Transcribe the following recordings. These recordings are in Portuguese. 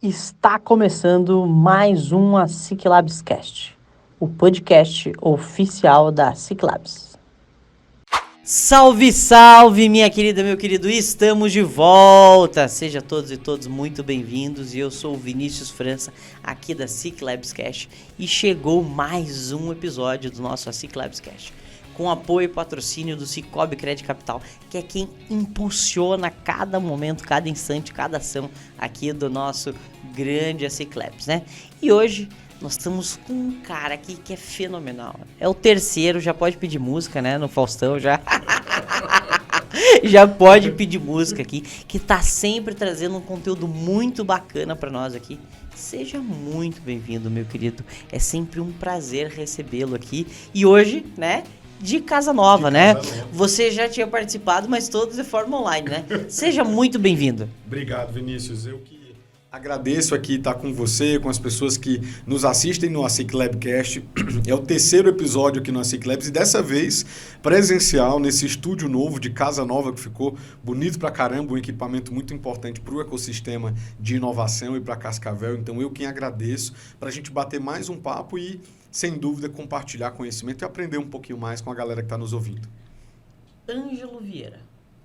Está começando mais um Ciclabs Cast, o podcast oficial da Ciclabs. Salve, salve, minha querida, meu querido, estamos de volta! Sejam todos e todos muito bem-vindos, e eu sou o Vinícius França, aqui da Ciclabs Cast, e chegou mais um episódio do nosso Ciclabs Cast, com apoio e patrocínio do Cicobi Crédito Capital, que é quem impulsiona cada momento, cada instante, cada ação aqui do nosso grande Ciclabs, né? E hoje nós estamos com um cara aqui que é fenomenal. É o terceiro, já pode pedir música, né? No Faustão já. Já pode pedir música aqui, que tá sempre trazendo um conteúdo muito bacana pra nós aqui. Seja muito bem-vindo, meu querido. É sempre um prazer recebê-lo aqui. E hoje, né? De casa nova, né? Você já tinha participado, mas todos de forma online, né? Seja muito bem-vindo. Obrigado, Vinícius. Eu que agradeço aqui estar com você, com as pessoas que nos assistem no Ciclabcast. É o terceiro episódio aqui no Ciclabs e dessa vez presencial, nesse estúdio novo de casa nova que ficou bonito pra caramba, um equipamento muito importante para o ecossistema de inovação e para Cascavel. Então eu quem agradeço para a gente bater mais um papo e, sem dúvida, compartilhar conhecimento e aprender um pouquinho mais com a galera que está nos ouvindo. Ângelo Vieira.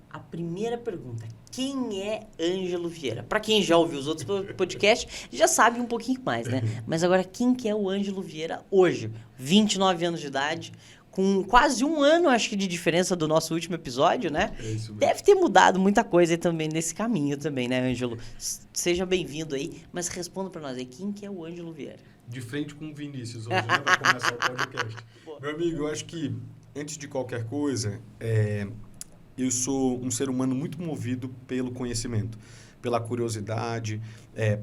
A primeira pergunta, quem é Ângelo Vieira? Para quem já ouviu os outros podcasts, já sabe um pouquinho mais, né? Mas agora, quem que é o Ângelo Vieira hoje? 29 anos de idade, com quase um ano, acho que, de diferença do nosso último episódio, né? É isso mesmo. Deve ter mudado muita coisa aí também nesse caminho também, né, Ângelo? Seja bem-vindo aí, mas responda para nós aí, quem que é o Ângelo Vieira? De frente com o Vinícius, hoje, né, para começar o podcast. Meu amigo, eu acho que, antes de qualquer coisa, eu sou um ser humano muito movido pelo conhecimento, pela curiosidade,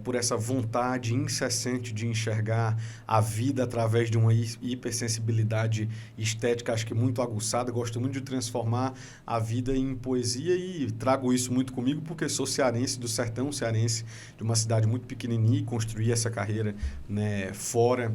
por essa vontade incessante de enxergar a vida através de uma hipersensibilidade estética, acho que muito aguçada. Gosto muito de transformar a vida em poesia e trago isso muito comigo porque sou cearense, do sertão cearense, de uma cidade muito pequenininha, e construí essa carreira, né, fora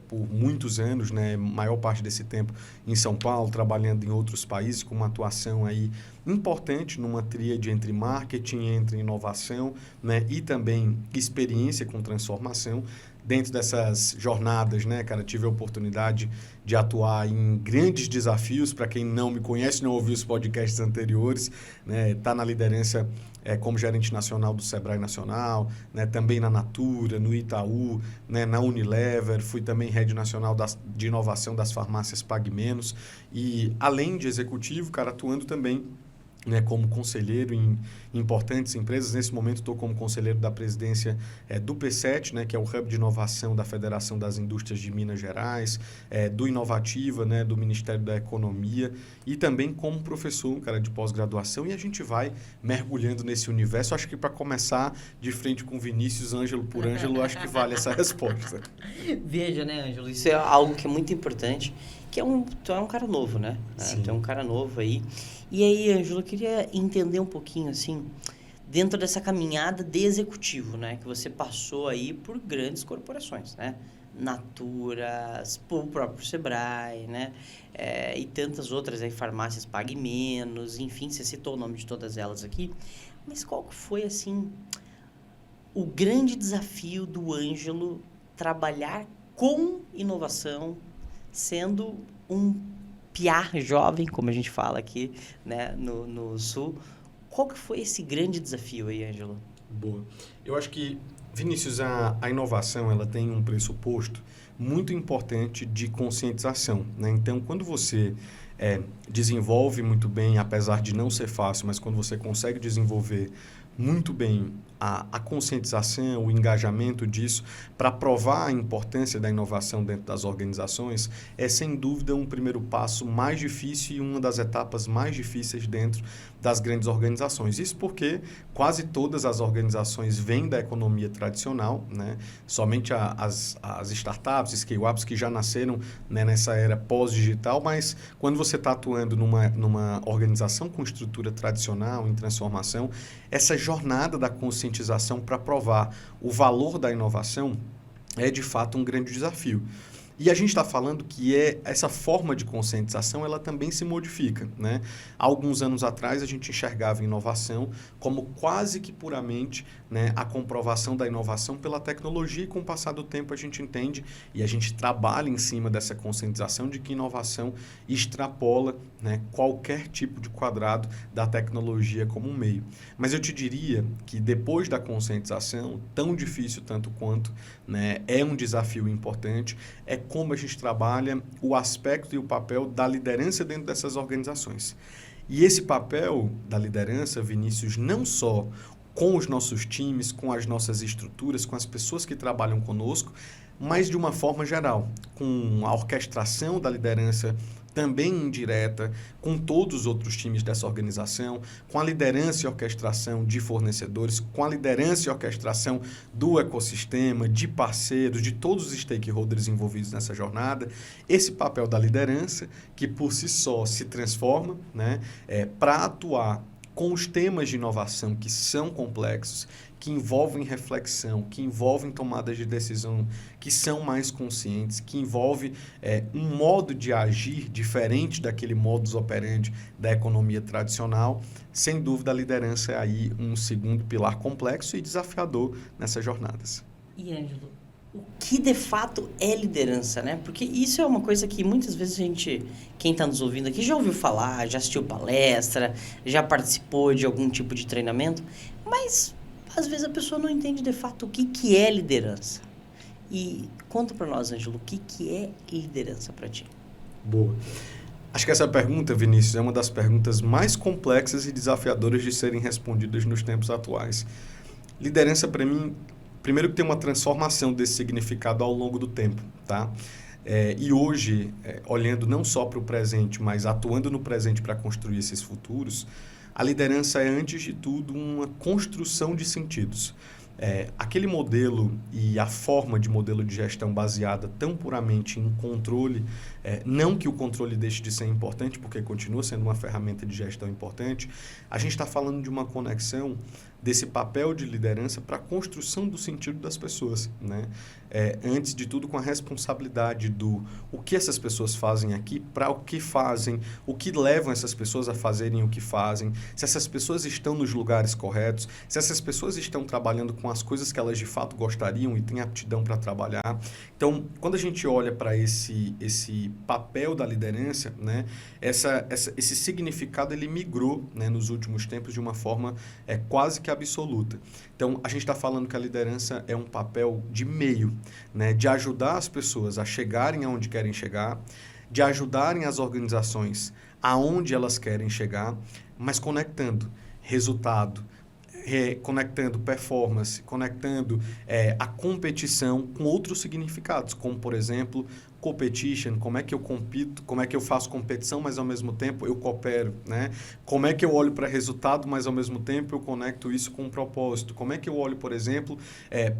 por muitos anos, né, maior parte desse tempo em São Paulo, trabalhando em outros países, com uma atuação aí importante numa tríade entre marketing, entre inovação, né, e também experiência com transformação. Dentro dessas jornadas, né, cara, tive a oportunidade de atuar em grandes desafios. Para quem não me conhece, não ouviu os podcasts anteriores, né, tá na liderança como gerente nacional do Sebrae Nacional, né, também na Natura, no Itaú, né, na Unilever, fui também head nacional de inovação das farmácias Pague Menos e, além de executivo, cara, atuando também, né, como conselheiro em importantes empresas. Nesse momento estou como conselheiro da presidência do P7, né, que é o Hub de Inovação da Federação das Indústrias de Minas Gerais, do Inovativa, né, do Ministério da Economia, e também como professor, cara, de pós-graduação, e a gente vai mergulhando nesse universo. Acho que para começar de frente com Vinícius, Ângelo por Ângelo, acho que vale essa resposta. Veja, né, Ângelo, isso é algo que é muito importante, que tu é um cara novo, né? Sim. Tu é um cara novo aí. E aí, Ângelo, eu queria entender um pouquinho, assim, dentro dessa caminhada de executivo, né? Que você passou aí por grandes corporações, né? Natura, o próprio Sebrae, né? E tantas outras aí, farmácias Pague Menos, enfim, você citou o nome de todas elas aqui. Mas qual que foi, assim, o grande desafio do Ângelo trabalhar com inovação, sendo um piá jovem, como a gente fala aqui, né, no Sul? Qual que foi esse grande desafio aí, Ângelo? Boa. Eu acho que, Vinícius, a inovação ela tem um pressuposto muito importante de conscientização, né? Então, quando você desenvolve muito bem, apesar de não ser fácil, mas quando você consegue desenvolver muito bem a conscientização, o engajamento disso, para provar a importância da inovação dentro das organizações, é sem dúvida um primeiro passo mais difícil e uma das etapas mais difíceis dentro das grandes organizações. Isso porque quase todas as organizações vêm da economia tradicional, né? Somente as startups, scale-ups que já nasceram, né, nessa era pós-digital, mas quando você está atuando numa organização com estrutura tradicional, em transformação, essa jornada da conscientização para provar o valor da inovação é de fato um grande desafio. E a gente está falando que essa forma de conscientização ela também se modifica, né? Há alguns anos atrás a gente enxergava a inovação como quase que puramente, né, a comprovação da inovação pela tecnologia, e com o passar do tempo a gente entende e a gente trabalha em cima dessa conscientização de que inovação extrapola, né, qualquer tipo de quadrado da tecnologia como um meio. Mas eu te diria que depois da conscientização, tão difícil tanto quanto, né, é um desafio importante, é como a gente trabalha o aspecto e o papel da liderança dentro dessas organizações. E esse papel da liderança, Vinícius, não só com os nossos times, com as nossas estruturas, com as pessoas que trabalham conosco, mas de uma forma geral, com a orquestração da liderança também indireta, com todos os outros times dessa organização, com a liderança e orquestração de fornecedores, com a liderança e orquestração do ecossistema, de parceiros, de todos os stakeholders envolvidos nessa jornada. Esse papel da liderança, que por si só se transforma, né, para atuar com os temas de inovação que são complexos, que envolvem reflexão, que envolvem tomadas de decisão que são mais conscientes, que envolve um modo de agir diferente daquele modus operandi da economia tradicional. Sem dúvida, a liderança é aí um segundo pilar complexo e desafiador nessas jornadas. E, Ângelo, o que de fato é liderança, né? Porque isso é uma coisa que muitas vezes quem está nos ouvindo aqui já ouviu falar, já assistiu palestra, já participou de algum tipo de treinamento, mas às vezes a pessoa não entende de fato o que é liderança. E conta para nós, Ângelo, o que é liderança para ti? Boa. Acho que essa pergunta, Vinícius, é uma das perguntas mais complexas e desafiadoras de serem respondidas nos tempos atuais. Liderança, para mim, primeiro que tem uma transformação desse significado ao longo do tempo, tá? E hoje, olhando não só para o presente, mas atuando no presente para construir esses futuros, a liderança é, antes de tudo, uma construção de sentidos. Aquele modelo e a forma de modelo de gestão baseada tão puramente em controle, não que o controle deixe de ser importante, porque continua sendo uma ferramenta de gestão importante, a gente está falando de uma conexão desse papel de liderança para a construção do sentido das pessoas, né? Antes de tudo, com a responsabilidade do o que essas pessoas fazem aqui, para o que fazem, o que levam essas pessoas a fazerem o que fazem, se essas pessoas estão nos lugares corretos, se essas pessoas estão trabalhando com as coisas que elas de fato gostariam e têm aptidão para trabalhar. Então, quando a gente olha para esse papel da liderança, né, esse significado ele migrou, né, nos últimos tempos de uma forma quase que absoluta. Então, a gente está falando que a liderança é um papel de meio, né, de ajudar as pessoas a chegarem aonde querem chegar, de ajudarem as organizações aonde elas querem chegar, mas conectando resultado, conectando performance, conectando a competição com outros significados, como, por exemplo, competition, como é que eu compito, como é que eu faço competição, mas ao mesmo tempo eu coopero, né? Como é que eu olho para resultado, mas ao mesmo tempo eu conecto isso com um propósito? Como é que eu olho, por exemplo,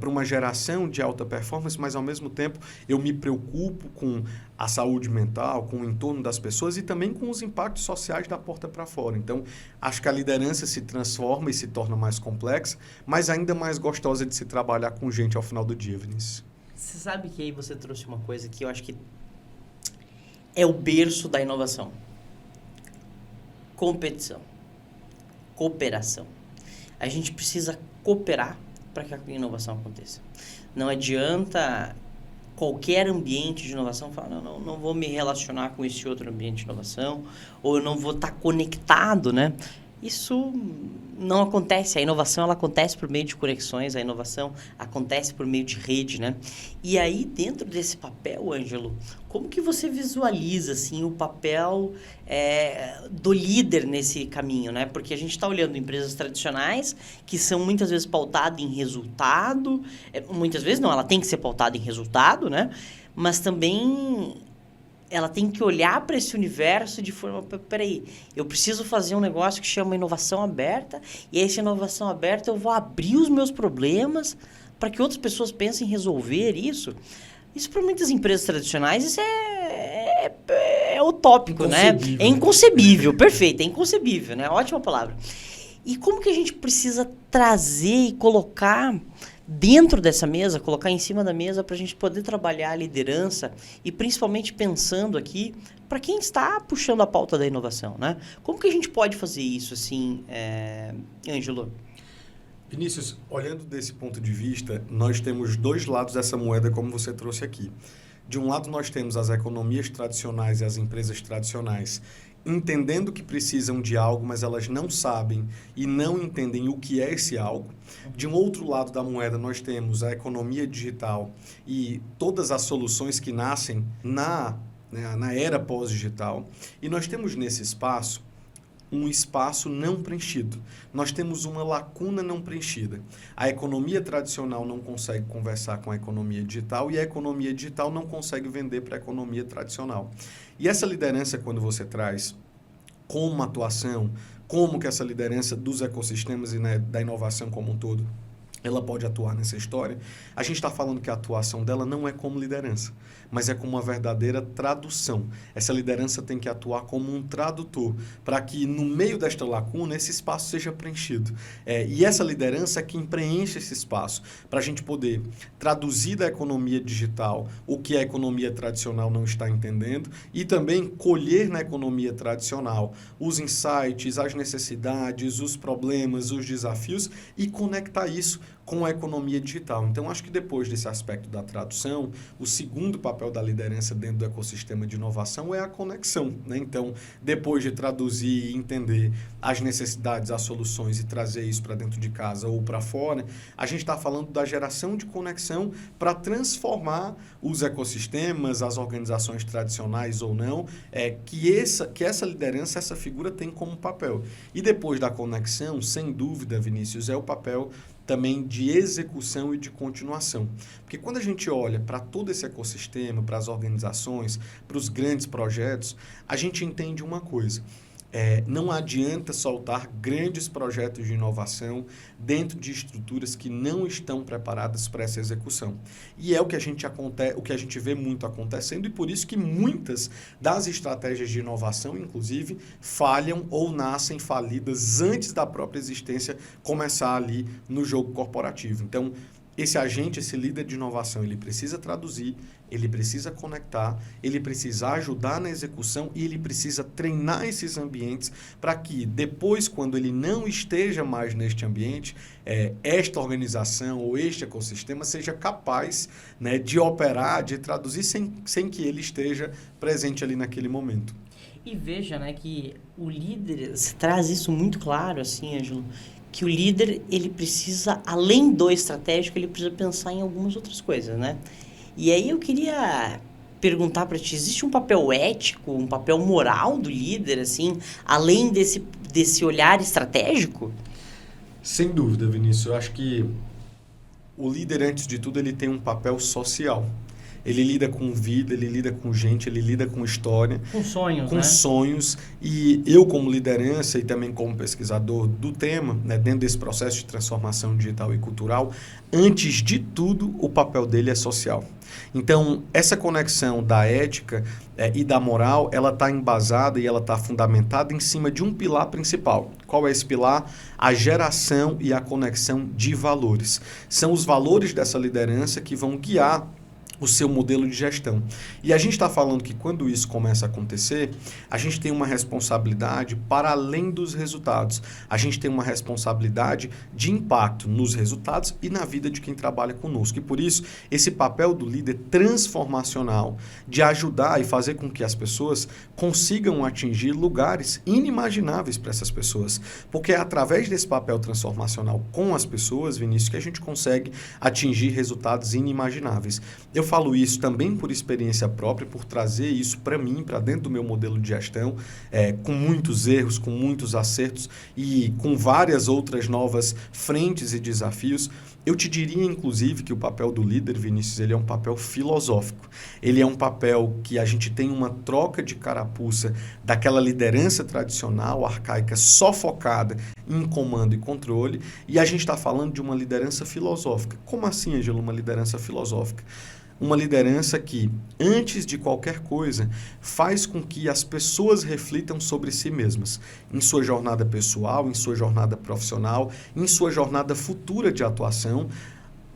para uma geração de alta performance, mas ao mesmo tempo eu me preocupo com a saúde mental, com o entorno das pessoas e também com os impactos sociais da porta para fora. Então, acho que a liderança se transforma e se torna mais complexa, mas ainda mais gostosa de se trabalhar com gente ao final do dia, Vinícius. Você sabe que aí você trouxe uma coisa que eu acho que é o berço da inovação. Competição. Cooperação. A gente precisa cooperar para que a inovação aconteça. Não adianta qualquer ambiente de inovação falar, não vou me relacionar com esse outro ambiente de inovação, ou eu não vou estar conectado, né? Isso não acontece. A inovação ela acontece por meio de conexões, a inovação acontece por meio de rede, né? E aí, dentro desse papel, Ângelo, como que você visualiza assim, o papel do líder nesse caminho, né? Porque a gente está olhando empresas tradicionais que são muitas vezes pautadas em resultado, muitas vezes não, ela tem que ser pautada em resultado, né? Mas também ela tem que olhar para esse universo de forma, peraí, eu preciso fazer um negócio que chama inovação aberta, e essa inovação aberta eu vou abrir os meus problemas para que outras pessoas pensem em resolver isso. Isso para muitas empresas tradicionais, isso é utópico, né? É inconcebível, perfeito, é inconcebível, né? Ótima palavra. E como que a gente precisa trazer e colocar dentro dessa mesa, colocar em cima da mesa para a gente poder trabalhar a liderança e principalmente pensando aqui para quem está puxando a pauta da inovação, né? Como que a gente pode fazer isso, assim, Ângelo? Vinícius, olhando desse ponto de vista, nós temos dois lados dessa moeda, como você trouxe aqui. De um lado, nós temos as economias tradicionais e as empresas tradicionais entendendo que precisam de algo, mas elas não sabem e não entendem o que é esse algo. De um outro lado da moeda, nós temos a economia digital e todas as soluções que nascem na era pós-digital. E nós temos nesse espaço um espaço não preenchido. Nós temos uma lacuna não preenchida. A economia tradicional não consegue conversar com a economia digital e a economia digital não consegue vender para a economia tradicional. E essa liderança, quando você traz como uma atuação, como que essa liderança dos ecossistemas e da inovação como um todo, ela pode atuar nessa história, a gente está falando que a atuação dela não é como liderança, mas é como uma verdadeira tradução. Essa liderança tem que atuar como um tradutor, para que no meio desta lacuna esse espaço seja preenchido. E essa liderança é quem preenche esse espaço, para a gente poder traduzir da economia digital o que a economia tradicional não está entendendo e também colher na economia tradicional os insights, as necessidades, os problemas, os desafios e conectar isso com a economia digital. Então, acho que depois desse aspecto da tradução, o segundo papel da liderança dentro do ecossistema de inovação é a conexão, né? Então, depois de traduzir e entender as necessidades, as soluções e trazer isso para dentro de casa ou para fora, a gente está falando da geração de conexão para transformar os ecossistemas, as organizações tradicionais ou não, que essa liderança, essa figura tem como papel. E depois da conexão, sem dúvida, Vinícius, é o papel também de execução e de continuação. Porque quando a gente olha para todo esse ecossistema, para as organizações, para os grandes projetos, a gente entende uma coisa. Não adianta soltar grandes projetos de inovação dentro de estruturas que não estão preparadas para essa execução. E é o que a gente vê muito acontecendo e por isso que muitas das estratégias de inovação, inclusive, falham ou nascem falidas antes da própria existência começar ali no jogo corporativo. Então, esse agente, esse líder de inovação, ele precisa traduzir, ele precisa conectar, ele precisa ajudar na execução e ele precisa treinar esses ambientes para que depois, quando ele não esteja mais neste ambiente, esta organização ou este ecossistema seja capaz, né, de operar, de traduzir sem que ele esteja presente ali naquele momento. E veja, né, que o líder, você traz isso muito claro, assim, Ângelo, que o líder, ele precisa, além do estratégico, ele precisa pensar em algumas outras coisas, né? E aí eu queria perguntar para ti, existe um papel ético, um papel moral do líder, assim, além desse olhar estratégico? Sem dúvida, Vinícius. Eu acho que o líder, antes de tudo, ele tem um papel social. Ele lida com vida, ele lida com gente, ele lida com história. Com sonhos, com sonhos. E eu, como liderança e também como pesquisador do tema, né, dentro desse processo de transformação digital e cultural, antes de tudo, o papel dele é social. Então, essa conexão da ética e da moral, ela está embasada e ela está fundamentada em cima de um pilar principal. Qual é esse pilar? A geração e a conexão de valores. São os valores dessa liderança que vão guiar o seu modelo de gestão. E a gente está falando que quando isso começa a acontecer, a gente tem uma responsabilidade para além dos resultados. A gente tem uma responsabilidade de impacto nos resultados e na vida de quem trabalha conosco. E por isso, esse papel do líder transformacional, de ajudar e fazer com que as pessoas consigam atingir lugares inimagináveis para essas pessoas. Porque é através desse papel transformacional com as pessoas, Vinícius, que a gente consegue atingir resultados inimagináveis. Eu falo isso também por experiência própria, por trazer isso para mim, para dentro do meu modelo de gestão, com muitos erros, com muitos acertos e com várias outras novas frentes e desafios. Eu te diria, inclusive, que o papel do líder, Vinícius, ele é um papel filosófico. Ele é um papel que a gente tem uma troca de carapuça daquela liderança tradicional, arcaica, só focada em comando e controle, e a gente está falando de uma liderança filosófica. Como assim, Ângelo, uma liderança filosófica? Uma liderança que, antes de qualquer coisa, faz com que as pessoas reflitam sobre si mesmas, em sua jornada pessoal, em sua jornada profissional, em sua jornada futura de atuação,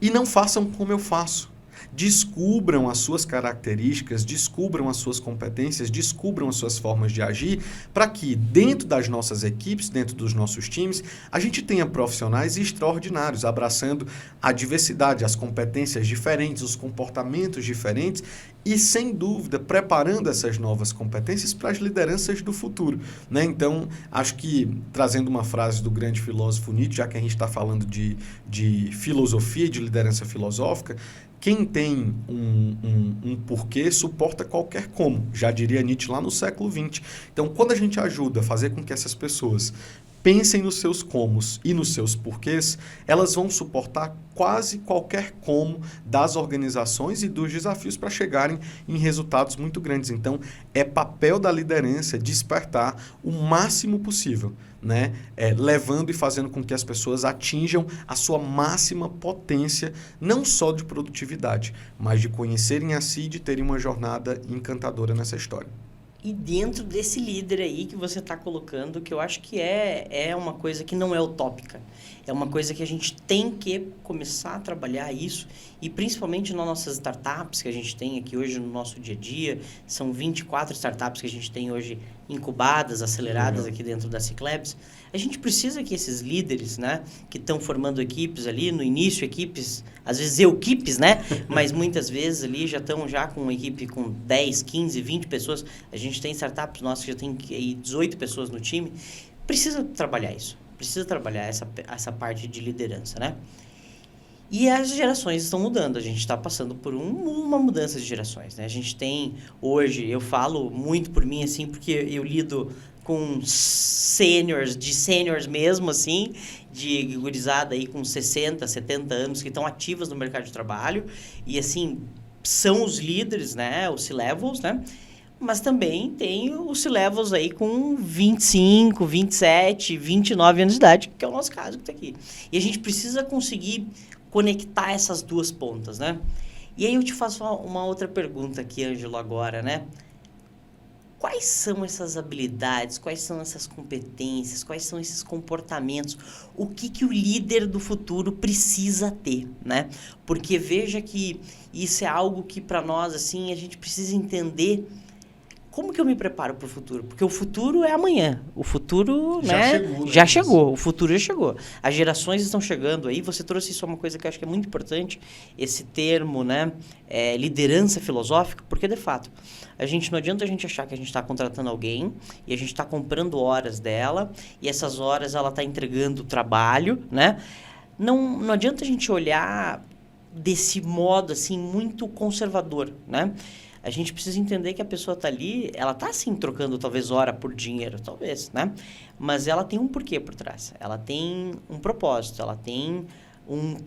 e não façam como eu faço. Descubram as suas características, descubram as suas competências, descubram as suas formas de agir, para que dentro das nossas equipes, dentro dos nossos times, a gente tenha profissionais extraordinários, abraçando a diversidade, as competências diferentes, os comportamentos diferentes e, sem dúvida, preparando essas novas competências para as lideranças do futuro, né? Então, acho que, trazendo uma frase do grande filósofo Nietzsche, já que a gente está falando de filosofia e de liderança filosófica, quem tem um porquê suporta qualquer como, já diria Nietzsche lá no século XX. Então, quando a gente ajuda a fazer com que essas pessoas pensem nos seus comos e nos seus porquês, elas vão suportar quase qualquer como das organizações e dos desafios para chegarem em resultados muito grandes. Então, é papel da liderança despertar o máximo possível, né? Levando e fazendo com que as pessoas atinjam a sua máxima potência, não só de produtividade, mas de conhecerem a si e de terem uma jornada encantadora nessa história. E dentro desse líder aí que você está colocando, que eu acho que é uma coisa que não é utópica. É uma coisa que a gente tem que começar a trabalhar isso, e principalmente nas nossas startups que a gente tem aqui hoje no nosso dia a dia. São 24 startups que a gente tem hoje incubadas, aceleradas aqui dentro da Ciclabs. A gente precisa que esses líderes, né, que estão formando equipes ali, no início equipes, às vezes equipes, né, mas muitas vezes ali já estão já com uma equipe com 10, 15, 20 pessoas. A gente tem startups nossas que já tem aí 18 pessoas no time. Precisa trabalhar isso, precisa trabalhar essa parte de liderança, né? E as gerações estão mudando, a gente está passando por uma mudança de gerações, né? A gente tem hoje, eu falo muito por mim, assim, porque eu lido com sêniors mesmo, assim, de gurizada aí com 60, 70 anos, que estão ativas no mercado de trabalho, e assim, são os líderes, né? Os C-Levels, né? Mas também tem os C-Levels aí com 25, 27, 29 anos de idade, que é o nosso caso que está aqui. E a gente precisa conseguir conectar essas duas pontas, né? E aí eu te faço uma outra pergunta aqui, Ângelo, agora, né? Quais são essas habilidades, quais são essas competências, quais são esses comportamentos? O que o líder do futuro precisa ter, né? Porque veja que isso é algo que para nós, assim, a gente precisa entender. Como que eu me preparo para o futuro? Porque o futuro é amanhã. O futuro, já chegou. O futuro já chegou. As gerações estão chegando aí. Você trouxe isso, uma coisa que eu acho que é muito importante, esse termo, né? Liderança filosófica, porque, de fato, não adianta a gente achar que a gente está contratando alguém e a gente está comprando horas dela e essas horas ela está entregando trabalho, né? Não adianta a gente olhar desse modo, assim, muito conservador, né? A gente precisa entender que a pessoa está ali, ela está, assim, trocando talvez hora por dinheiro, talvez, né? Mas ela tem um porquê por trás. Ela tem um propósito, ela tem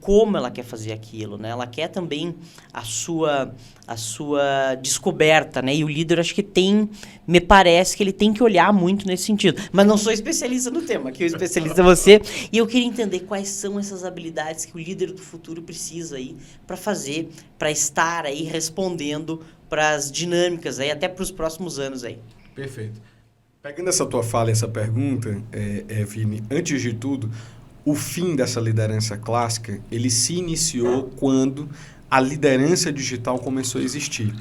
como ela quer fazer aquilo, né? Ela quer também a sua descoberta, né? E o líder, acho que me parece que ele tem que olhar muito nesse sentido. Mas não sou especialista no tema, que o especialista é você. E eu queria entender quais são essas habilidades que o líder do futuro precisa aí para fazer, para estar aí respondendo para as dinâmicas aí, até para os próximos anos aí. Perfeito. Pegando essa tua fala e essa pergunta, Vini, antes de tudo, o fim dessa liderança clássica, ele se iniciou quando a liderança digital começou a existir.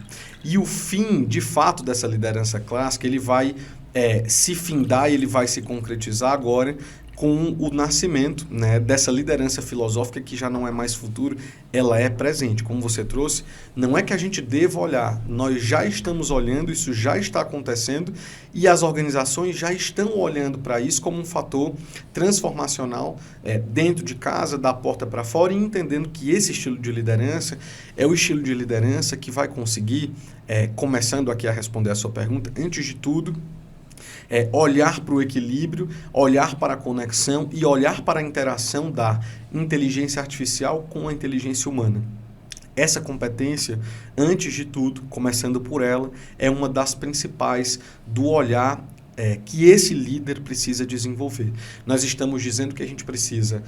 E o fim, de fato, dessa liderança clássica, ele vai se findar e ele vai se concretizar agora com o nascimento, né, dessa liderança filosófica que já não é mais futuro, ela é presente. Como você trouxe, não é que a gente deva olhar, nós já estamos olhando, isso já está acontecendo e as organizações já estão olhando para isso como um fator transformacional dentro de casa, da porta para fora, e entendendo que esse estilo de liderança é o estilo de liderança que vai conseguir, começando aqui a responder a sua pergunta, antes de tudo, olhar para o equilíbrio, olhar para a conexão e olhar para a interação da inteligência artificial com a inteligência humana. Essa competência, antes de tudo, começando por ela, é uma das principais do olhar que esse líder precisa desenvolver. Nós estamos dizendo que a gente precisa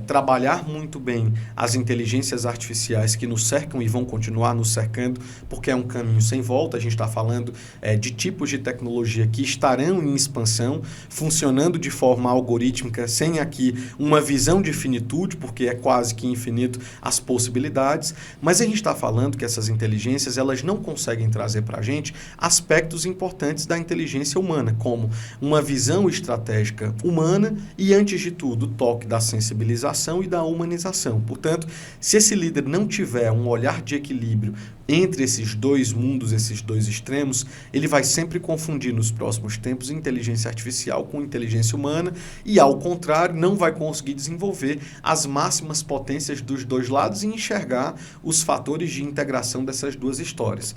trabalhar muito bem as inteligências artificiais que nos cercam e vão continuar nos cercando, porque é um caminho sem volta. A gente está falando de tipos de tecnologia que estarão em expansão, funcionando de forma algorítmica, sem aqui uma visão de finitude, porque é quase que infinito as possibilidades, mas a gente está falando que essas inteligências elas não conseguem trazer para a gente aspectos importantes da inteligência humana, como uma visão estratégica humana e, antes de tudo, o toque da sensibilização e da humanização. Portanto, se esse líder não tiver um olhar de equilíbrio entre esses dois mundos, esses dois extremos, ele vai sempre confundir nos próximos tempos inteligência artificial com inteligência humana e, ao contrário, não vai conseguir desenvolver as máximas potências dos dois lados e enxergar os fatores de integração dessas duas histórias.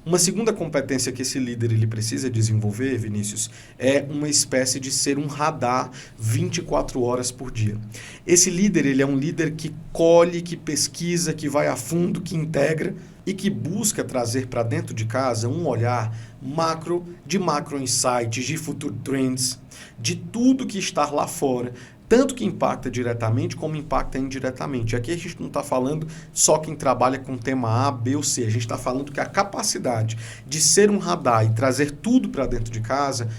Uma segunda competência que esse líder ele precisa desenvolver, Vinícius, é uma espécie de ser um radar 24 horas por dia. Esse líder ele é um líder que colhe, que pesquisa, que vai a fundo, que integra e que busca trazer para dentro de casa um olhar macro, de macro insights, de future trends, de tudo que está lá fora, tanto que impacta diretamente como impacta indiretamente. Aqui a gente não está falando só quem trabalha com tema A, B ou C. A gente está falando que a capacidade de ser um radar e trazer tudo para dentro de casa,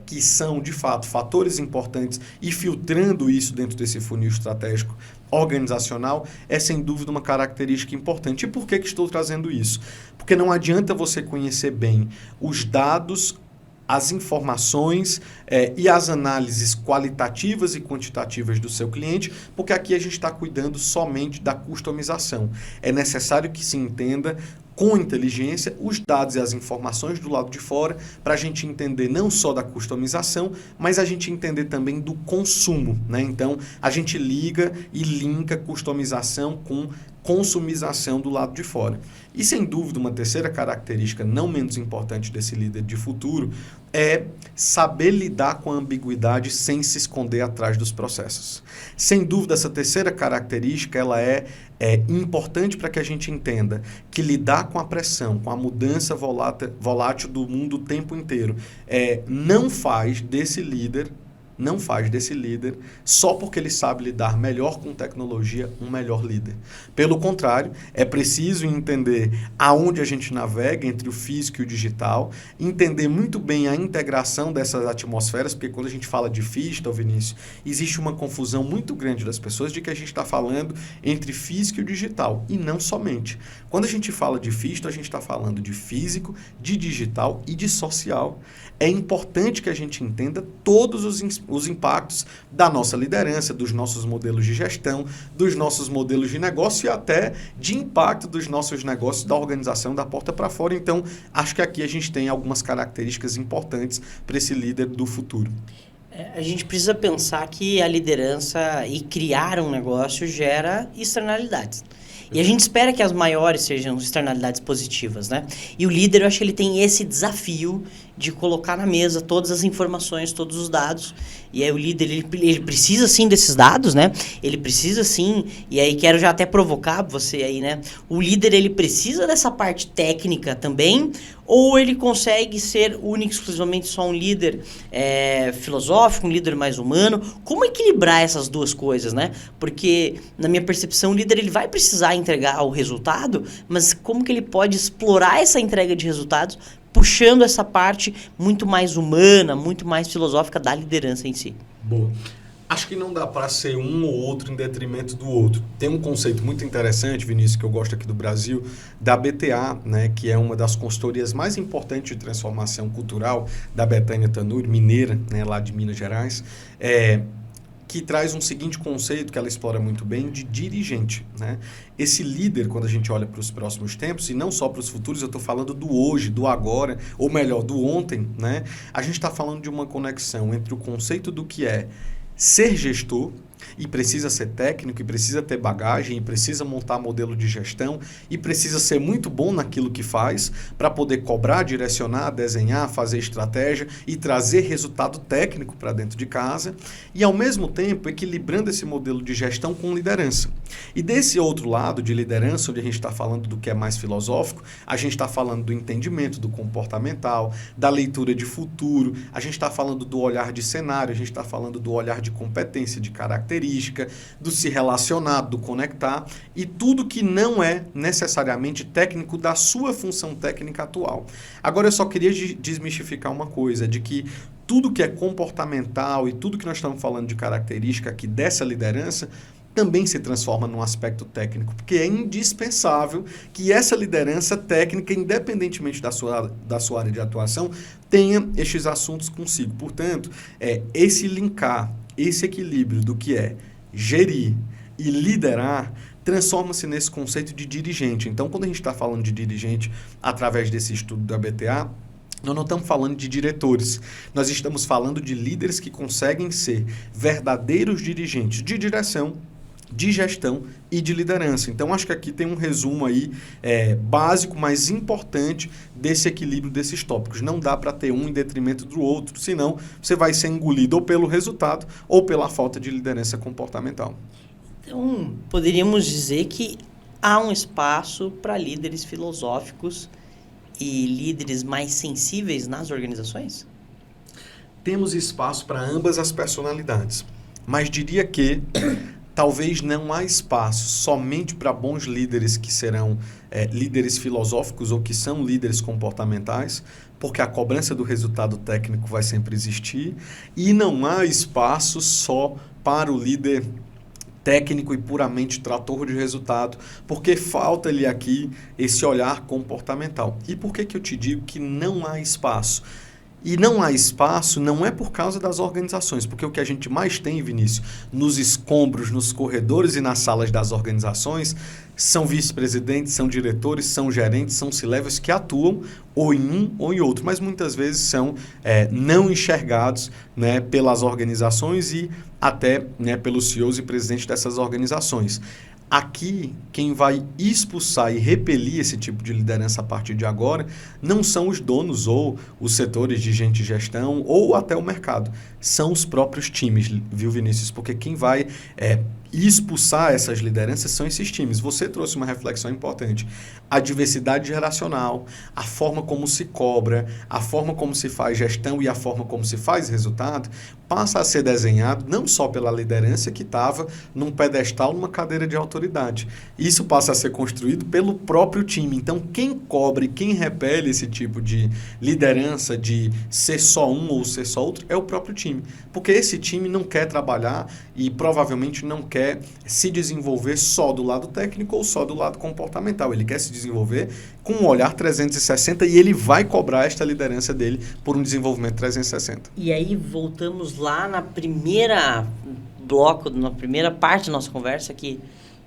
que são, de fato, fatores importantes e filtrando isso dentro desse funil estratégico organizacional, é sem dúvida uma característica importante. E por que estou trazendo isso? Porque não adianta você conhecer bem os dados, as informações e as análises qualitativas e quantitativas do seu cliente, porque aqui a gente está cuidando somente da customização. É necessário que se entenda com inteligência os dados e as informações do lado de fora para a gente entender não só da customização, mas a gente entender também do consumo, né? Então, a gente liga e linka customização com consumização do lado de fora. E, sem dúvida, uma terceira característica não menos importante desse líder de futuro é saber lidar com a ambiguidade sem se esconder atrás dos processos. Sem dúvida, essa terceira característica ela é importante para que a gente entenda que lidar com a pressão, com a mudança volátil do mundo o tempo inteiro, não faz desse líder só porque ele sabe lidar melhor com tecnologia, um melhor líder. Pelo contrário, é preciso entender aonde a gente navega entre o físico e o digital, entender muito bem a integração dessas atmosferas, porque quando a gente fala de digital, Vinícius, existe uma confusão muito grande das pessoas de que a gente está falando entre físico e o digital, e não somente. Quando a gente fala de digital, a gente está falando de físico, de digital e de social. É importante que a gente entenda todos os impactos da nossa liderança, dos nossos modelos de gestão, dos nossos modelos de negócio e até de impacto dos nossos negócios, da organização da porta para fora. Então, acho que aqui a gente tem algumas características importantes para esse líder do futuro. A gente precisa pensar que a liderança e criar um negócio gera externalidades. E a gente espera que as maiores sejam externalidades positivas, né? E o líder, eu acho que ele tem esse desafio de colocar na mesa todas as informações, todos os dados. E aí o líder, ele precisa sim desses dados, né? Ele precisa sim, e aí quero já até provocar você aí, né? O líder, ele precisa dessa parte técnica também, ou ele consegue ser único, exclusivamente só um líder filosófico, um líder mais humano? Como equilibrar essas duas coisas, né? Porque, na minha percepção, o líder ele vai precisar entregar o resultado, mas como que ele pode explorar essa entrega de resultados puxando essa parte muito mais humana, muito mais filosófica da liderança em si? Boa. Acho que não dá para ser um ou outro em detrimento do outro. Tem um conceito muito interessante, Vinícius, que eu gosto aqui do Brasil, da BTA, né, que é uma das consultorias mais importantes de transformação cultural da Betânia Tanuri, mineira, né, lá de Minas Gerais, que traz um seguinte conceito que ela explora muito bem de dirigente, né? Esse líder, quando a gente olha para os próximos tempos, e não só para os futuros, eu estou falando do hoje, do agora, ou melhor, do ontem, né? A gente está falando de uma conexão entre o conceito do que é ser gestor e precisa ser técnico, e precisa ter bagagem, e precisa montar modelo de gestão, e precisa ser muito bom naquilo que faz para poder cobrar, direcionar, desenhar, fazer estratégia e trazer resultado técnico para dentro de casa, e ao mesmo tempo equilibrando esse modelo de gestão com liderança. E desse outro lado de liderança, onde a gente está falando do que é mais filosófico, a gente está falando do entendimento, do comportamental, da leitura de futuro, a gente está falando do olhar de cenário, a gente está falando do olhar de competência, de característica, do se relacionar, do conectar, e tudo que não é necessariamente técnico da sua função técnica atual. Agora eu só queria desmistificar uma coisa, de que tudo que é comportamental e tudo que nós estamos falando de característica aqui dessa liderança também se transforma num aspecto técnico, porque é indispensável que essa liderança técnica, independentemente da sua área de atuação, tenha estes assuntos consigo. Portanto, esse linkar, esse equilíbrio do que é gerir e liderar, transforma-se nesse conceito de dirigente. Então, quando a gente está falando de dirigente através desse estudo da BTA, nós não estamos falando de diretores, nós estamos falando de líderes que conseguem ser verdadeiros dirigentes de direção, de gestão e de liderança. Então, acho que aqui tem um resumo aí básico, mas importante desse equilíbrio desses tópicos. Não dá para ter um em detrimento do outro, senão você vai ser engolido ou pelo resultado ou pela falta de liderança comportamental. Então, poderíamos dizer que há um espaço para líderes filosóficos e líderes mais sensíveis nas organizações? Temos espaço para ambas as personalidades, mas diria que talvez não há espaço somente para bons líderes que serão líderes filosóficos ou que são líderes comportamentais, porque a cobrança do resultado técnico vai sempre existir, e não há espaço só para o líder técnico e puramente trator de resultado, porque falta-lhe aqui esse olhar comportamental. E por que eu te digo que não há espaço? E não há espaço não é por causa das organizações, porque o que a gente mais tem, Vinícius, nos escombros, nos corredores e nas salas das organizações, são vice-presidentes, são diretores, são gerentes, são C-levels que atuam ou em um ou em outro, mas muitas vezes são não enxergados, né, pelas organizações e até, né, pelos CEOs e presidentes dessas organizações. Aqui, quem vai expulsar e repelir esse tipo de liderança a partir de agora não são os donos ou os setores de gente de gestão ou até o mercado. São os próprios times, viu, Vinícius? Porque quem vai expulsar essas lideranças são esses times. Você trouxe uma reflexão importante. A diversidade geracional, a forma como se cobra, a forma como se faz gestão e a forma como se faz resultado passa a ser desenhado não só pela liderança que estava num pedestal, numa cadeira de autoridade. Isso passa a ser construído pelo próprio time. Então, quem cobra e quem repele esse tipo de liderança, de ser só um ou ser só outro, é o próprio time. Porque esse time não quer trabalhar e provavelmente não quer se desenvolver só do lado técnico ou só do lado comportamental. Ele quer se desenvolver com um olhar 360 e ele vai cobrar esta liderança dele por um desenvolvimento 360. E aí voltamos lá na primeira bloco, na primeira parte da nossa conversa, que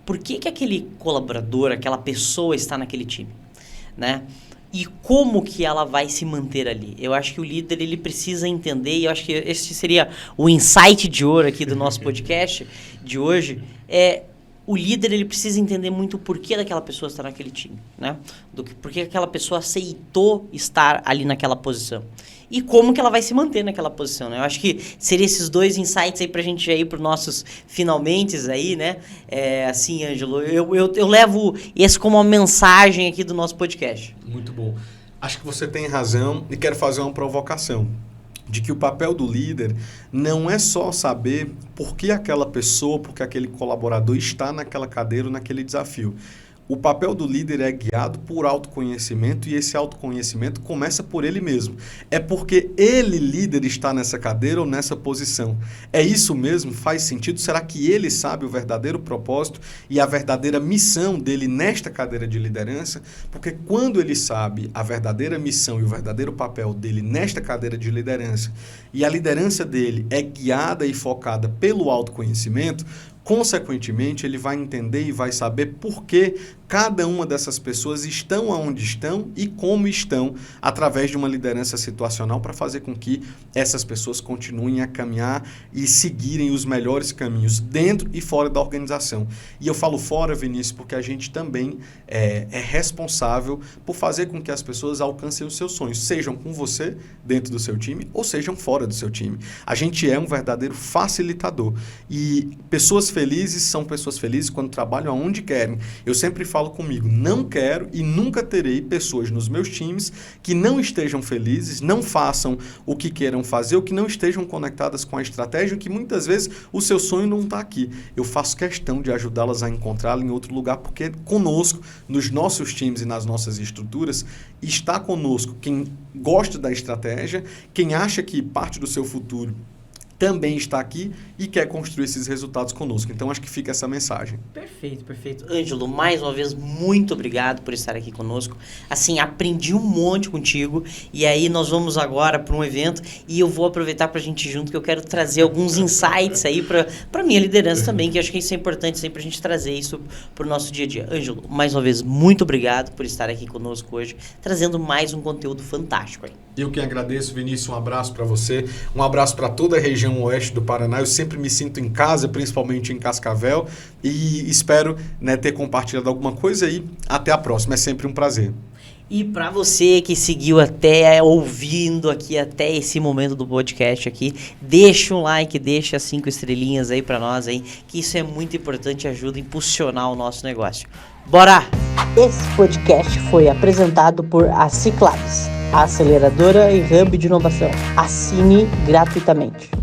por que aquele colaborador, aquela pessoa está naquele time, né? E como que ela vai se manter ali? Eu acho que o líder, ele precisa entender, e eu acho que esse seria o insight de ouro aqui do nosso podcast de hoje, o líder, ele precisa entender muito o porquê daquela pessoa estar naquele time, né? Porquê aquela pessoa aceitou estar ali naquela posição. E como que ela vai se manter naquela posição, né? Eu acho que seriam esses dois insights aí pra gente já ir pros nossos finalmentes aí, né? Assim, Ângelo, eu levo esse como uma mensagem aqui do nosso podcast. Muito bom. Acho que você tem razão e quero fazer uma provocação de que o papel do líder não é só saber por que aquela pessoa, por que aquele colaborador está naquela cadeira ou naquele desafio. O papel do líder é guiado por autoconhecimento e esse autoconhecimento começa por ele mesmo. É porque ele, líder, está nessa cadeira ou nessa posição. É isso mesmo? Faz sentido? Será que ele sabe o verdadeiro propósito e a verdadeira missão dele nesta cadeira de liderança? Porque quando ele sabe a verdadeira missão e o verdadeiro papel dele nesta cadeira de liderança e a liderança dele é guiada e focada pelo autoconhecimento, Consequentemente, ele vai entender e vai saber por que cada uma dessas pessoas estão onde estão e como estão através de uma liderança situacional para fazer com que essas pessoas continuem a caminhar e seguirem os melhores caminhos dentro e fora da organização. E eu falo fora, Vinícius, porque a gente também é responsável por fazer com que as pessoas alcancem os seus sonhos, sejam com você dentro do seu time ou sejam fora do seu time. A gente é um verdadeiro facilitador e pessoas felizes são pessoas felizes quando trabalham aonde querem. Eu sempre falo comigo, não quero e nunca terei pessoas nos meus times que não estejam felizes, não façam o que queiram fazer ou que não estejam conectadas com a estratégia, que muitas vezes o seu sonho não está aqui. Eu faço questão de ajudá-las a encontrá-lo em outro lugar, porque conosco, nos nossos times e nas nossas estruturas, está conosco quem gosta da estratégia, quem acha que parte do seu futuro também está aqui e quer construir esses resultados conosco. Então, acho que fica essa mensagem. Perfeito, perfeito. Ângelo, mais uma vez, muito obrigado por estar aqui conosco. Assim, aprendi um monte contigo e aí nós vamos agora para um evento e eu vou aproveitar para a gente ir junto, que eu quero trazer alguns insights aí para minha liderança também, que acho que isso é importante sempre a gente trazer isso para o nosso dia a dia. Ângelo, mais uma vez, muito obrigado por estar aqui conosco hoje, trazendo mais um conteúdo fantástico aí. Eu que agradeço, Vinícius, um abraço para você, um abraço para toda a região oeste do Paraná. Eu sempre me sinto em casa, principalmente em Cascavel, e espero, né, ter compartilhado alguma coisa aí. Até a próxima, é sempre um prazer. E para você que seguiu até ouvindo aqui até esse momento do podcast aqui, deixa um like, deixa 5 estrelinhas aí para nós aí, que isso é muito importante e ajuda a impulsionar o nosso negócio. Bora! Esse podcast foi apresentado por a Ciclabs, a aceleradora e hub de inovação. Assine gratuitamente.